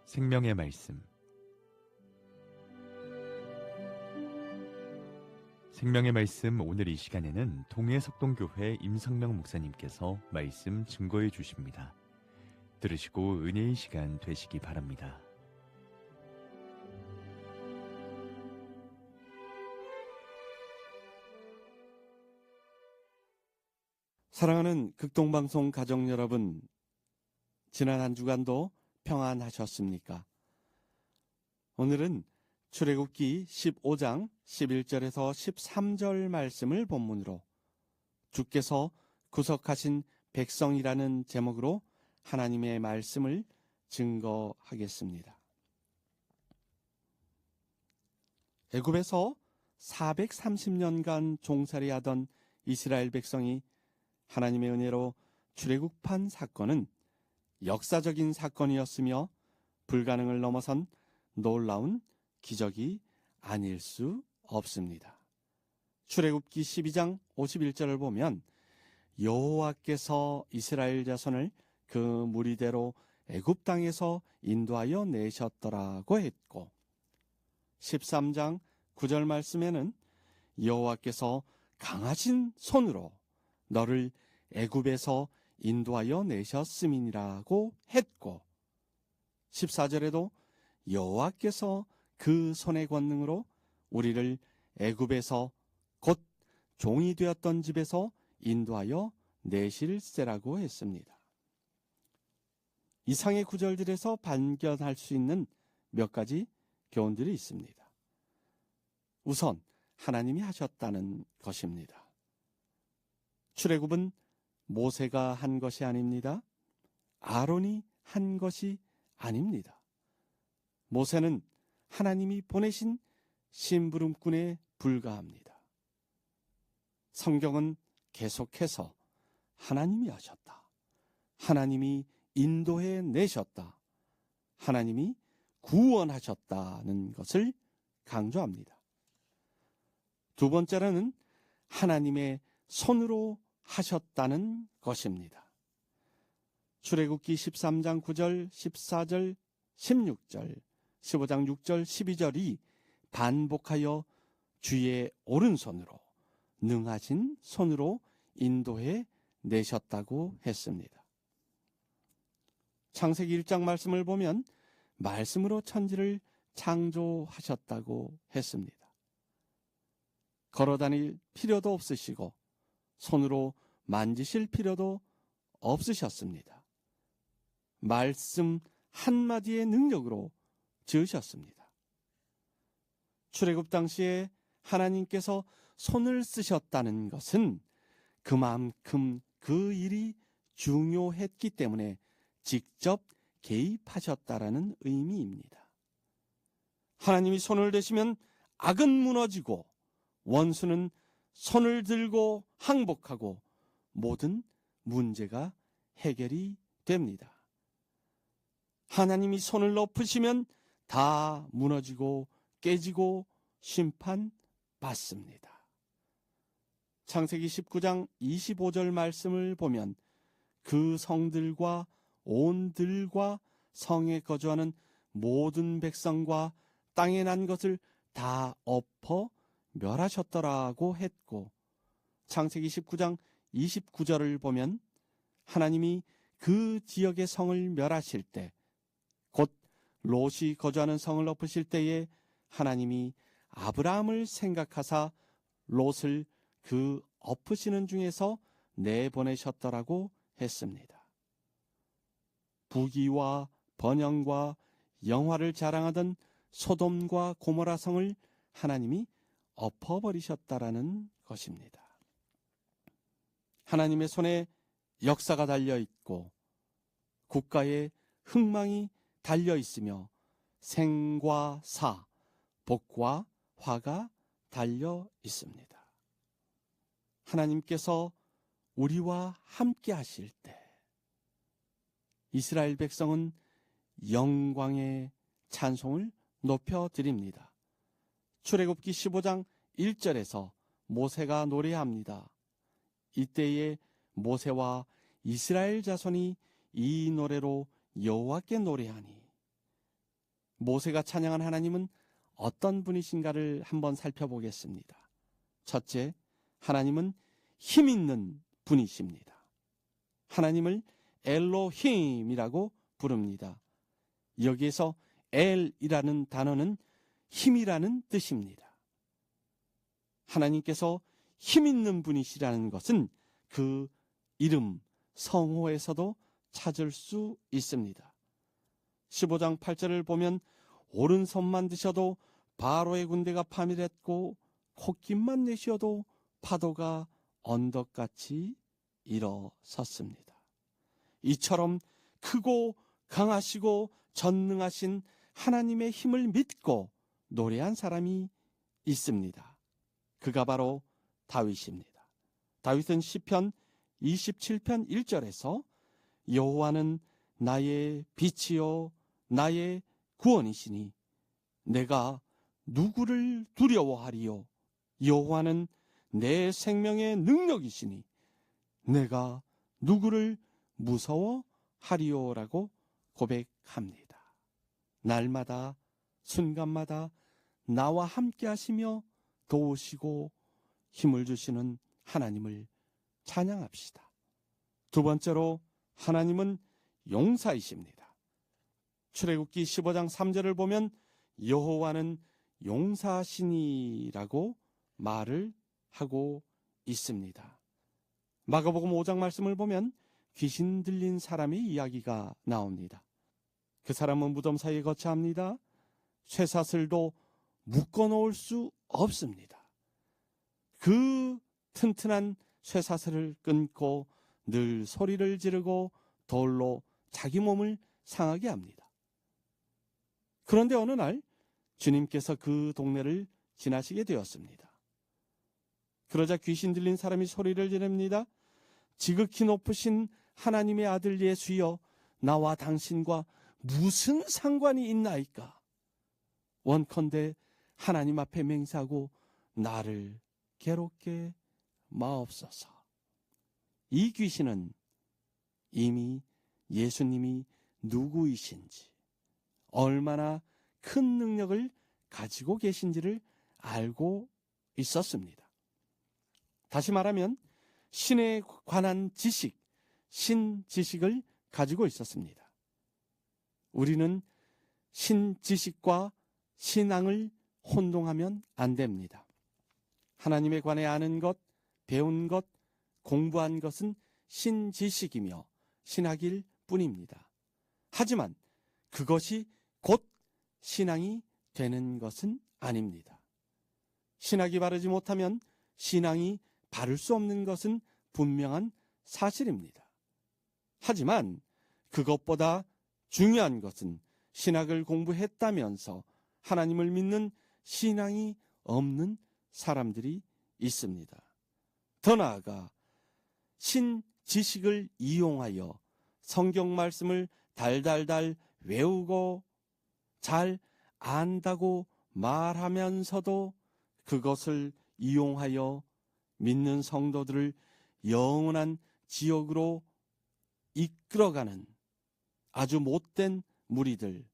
생명의 말씀. 생명의 말씀, 오늘 이 시간에는 동해석동교회 임성명 목사님께서 말씀 증거해 주십니다. 들으시고 은혜의 시간 되시기 바랍니다. 사랑하는 극동방송 가족 여러분, 지난 한 주간도 평안하셨습니까? 오늘은 출애굽기 15장 11절에서 13절 말씀을 본문으로 주께서 구속하신 백성이라는 제목으로 하나님의 말씀을 증거하겠습니다. 애굽에서 430년간 종살이하던 이스라엘 백성이 하나님의 은혜로 출애굽한 사건은 역사적인 사건이었으며 불가능을 넘어선 놀라운 기적이 아닐 수 없습니다. 출애굽기 12장 51절을 보면 여호와께서 이스라엘 자손을 그 무리대로 애굽 땅에서 인도하여 내셨더라고 했고, 13장 9절 말씀에는 여호와께서 강하신 손으로 너를 애굽에서 인도하여 내셨음이니라고 했고, 14절에도 여호와께서 그 손의 권능으로 우리를 애굽에서 곧 종이 되었던 집에서 인도하여 내실세라고 했습니다. 이상의 구절들에서 발견할 수 있는 몇 가지 교훈들이 있습니다. 우선 하나님이 하셨다는 것입니다. 출애굽은 모세가 한 것이 아닙니다. 아론이 한 것이 아닙니다. 모세는 하나님이 보내신 심부름꾼에 불과합니다. 성경은 계속해서 하나님이 하셨다, 하나님이 인도해 내셨다, 하나님이 구원하셨다는 것을 강조합니다. 두 번째로는 하나님의 손으로 하셨다는 것입니다. 출애굽기 13장 9절, 14절, 16절, 15장 6절, 12절이 반복하여 주의 오른손으로, 능하신 손으로 인도해 내셨다고 했습니다. 창세기 1장 말씀을 보면 말씀으로 천지를 창조하셨다고 했습니다. 걸어다닐 필요도 없으시고 손으로 만지실 필요도 없으셨습니다. 말씀 한마디의 능력으로 지으셨습니다. 출애굽 당시에 하나님께서 손을 쓰셨다는 것은 그만큼 그 일이 중요했기 때문에 직접 개입하셨다라는 의미입니다. 하나님이 손을 대시면 악은 무너지고 원수는 손을 들고 항복하고 모든 문제가 해결이 됩니다. 하나님이 손을 높이시면 다 무너지고 깨지고 심판받습니다. 창세기 19장 25절 말씀을 보면 그 성들과 온 들과 성에 거주하는 모든 백성과 땅에 난 것을 다 엎어 멸하셨더라고 했고, 창세기 19장 29절을 보면 하나님이 그 지역의 성을 멸하실 때, 곧 롯이 거주하는 성을 엎으실 때에 하나님이 아브라함을 생각하사 롯을 그 엎으시는 중에서 내보내셨더라고 했습니다. 부귀와 번영과 영화를 자랑하던 소돔과 고모라 성을 하나님이 엎어버리셨다라는 것입니다. 하나님의 손에 역사가 달려있고 국가의 흥망이 달려있으며 생과 사, 복과 화가 달려있습니다. 하나님께서 우리와 함께 하실 때 이스라엘 백성은 영광의 찬송을 높여드립니다. 출애굽기 15장 1절에서 모세가 노래합니다. 이때에 모세와 이스라엘 자손이 이 노래로 여호와께 노래하니. 모세가 찬양한 하나님은 어떤 분이신가를 한번 살펴보겠습니다. 첫째, 하나님은 힘 있는 분이십니다. 하나님을 엘로힘이라고 부릅니다. 여기에서 엘이라는 단어는 힘이라는 뜻입니다. 하나님께서 힘 있는 분이시라는 것은 그 이름, 성호에서도 찾을 수 있습니다. 15장 8절을 보면 오른손만 드셔도 바로의 군대가 파멸했고 콧김만 내쉬어도 파도가 언덕같이 일어섰습니다. 이처럼 크고 강하시고 전능하신 하나님의 힘을 믿고 노래한 사람이 있습니다. 그가 바로 다윗입니다. 다윗은 시편 27편 1절에서 여호와는 나의 빛이요 나의 구원이시니 내가 누구를 두려워하리요. 여호와는 내 생명의 능력이시니 내가 누구를 무서워하리요라고 고백합니다. 날마다 순간마다 나와 함께 하시며 도우시고 힘을 주시는 하나님을 찬양합시다. 두 번째로 하나님은 용사이십니다. 출애굽기 15장 3절을 보면 여호와는 용사시니라고 말을 하고 있습니다. 마가복음 5장 말씀을 보면 귀신 들린 사람의 이야기가 나옵니다. 그 사람은 무덤 사이에 거처합니다. 쇠사슬도 묶어놓을 수 없습니다. 그 튼튼한 쇠사슬을 끊고 늘 소리를 지르고 돌로 자기 몸을 상하게 합니다. 그런데 어느 날 주님께서 그 동네를 지나시게 되었습니다. 그러자 귀신 들린 사람이 소리를 지릅니다. 지극히 높으신 하나님의 아들 예수여, 나와 당신과 무슨 상관이 있나이까? 원컨대 하나님 앞에 맹세하고 나를 괴롭게 마옵소서. 이 귀신은 이미 예수님이 누구이신지, 얼마나 큰 능력을 가지고 계신지를 알고 있었습니다. 다시 말하면 신에 관한 지식, 신지식을 가지고 있었습니다. 우리는 신지식과 신앙을 혼동하면 안 됩니다. 하나님에 관해 아는 것, 배운 것, 공부한 것은 신지식이며 신학일 뿐입니다. 하지만 그것이 곧 신앙이 되는 것은 아닙니다. 신학이 바르지 못하면 신앙이 바를 수 없는 것은 분명한 사실입니다. 하지만 그것보다 중요한 것은 신학을 공부했다면서 하나님을 믿는 신앙이 없는 사람들이 있습니다. 더 나아가 신지식을 이용하여 성경 말씀을 달달달 외우고 잘 안다고 말하면서도 그것을 이용하여 믿는 성도들을 영원한 지옥으로 이끌어가는 아주 못된 무리들,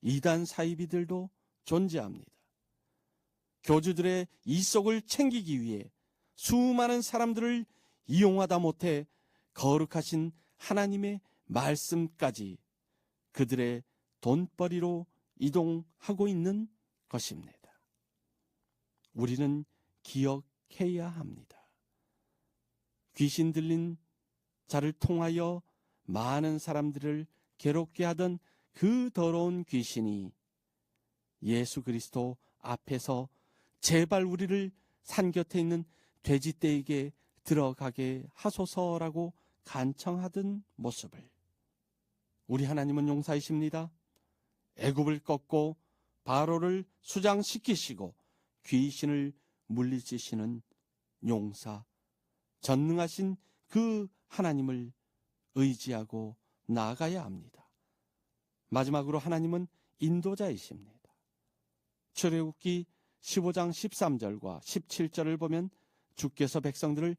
이단 사이비들도 존재합니다. 교주들의 이속을 챙기기 위해 수많은 사람들을 이용하다 못해 거룩하신 하나님의 말씀까지 그들의 돈벌이로 이동하고 있는 것입니다. 우리는 기억해야 합니다. 귀신 들린 자를 통하여 많은 사람들을 괴롭게 하던 그 더러운 귀신이 예수 그리스도 앞에서 제발 우리를 산 곁에 있는 돼지떼에게 들어가게 하소서라고 간청하던 모습을, 우리 하나님은 용사이십니다. 애굽을 꺾고 바로를 수장시키시고 귀신을 물리치시는 용사, 전능하신 그 하나님을 의지하고 나아가야 합니다. 마지막으로 하나님은 인도자이십니다. 출애굽기 15장 13절과 17절을 보면 주께서 백성들을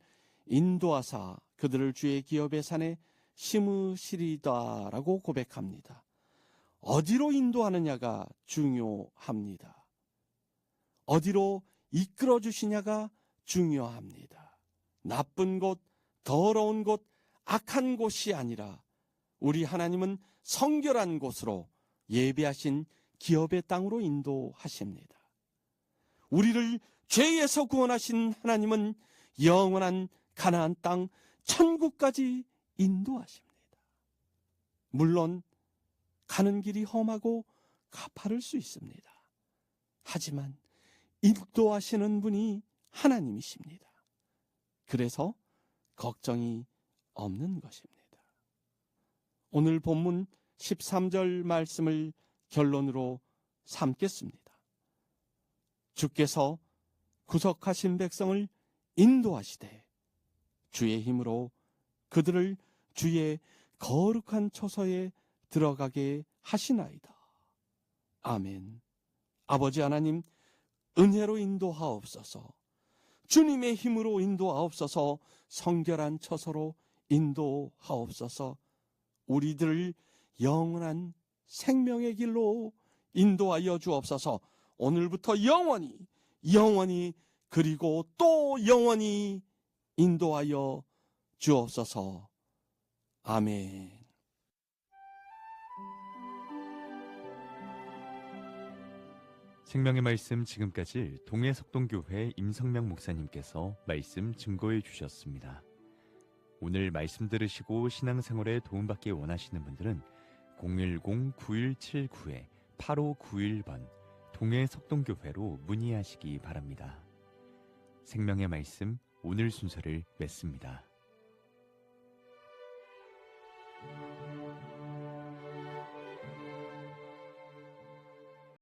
인도하사 그들을 주의 기업의 산에 심으시리다라고 고백합니다. 어디로 인도하느냐가 중요합니다. 어디로 이끌어 주시냐가 중요합니다. 나쁜 곳, 더러운 곳, 악한 곳이 아니라 우리 하나님은 성결한 곳으로 예비하신 기업의 땅으로 인도하십니다. 우리를 죄에서 구원하신 하나님은 영원한 가나안 땅 천국까지 인도하십니다. 물론 가는 길이 험하고 가파를 수 있습니다. 하지만 인도하시는 분이 하나님이십니다. 그래서 걱정이 없는 것입니다. 오늘 본문 13절 말씀을 결론으로 삼겠습니다. 주께서 구속하신 백성을 인도하시되 주의 힘으로 그들을 주의 거룩한 처소에 들어가게 하시나이다. 아멘. 아버지 하나님, 은혜로 인도하옵소서. 주님의 힘으로 인도하옵소서. 성결한 처소로 인도하옵소서. 우리들을 영원한 생명의 길로 인도하여 주옵소서. 오늘부터 영원히 그리고 또 영원히 인도하여 주옵소서. 아멘. 생명의 말씀 지금까지 동해석동교회 임성명 목사님께서 말씀 증거해 주셨습니다. 오늘 말씀 들으시고 신앙생활에 도움받기 원하시는 분들은 010-9179-8591번 동해석동교회로 문의하시기 바랍니다. 생명의 말씀 오늘 순서를 맺습니다.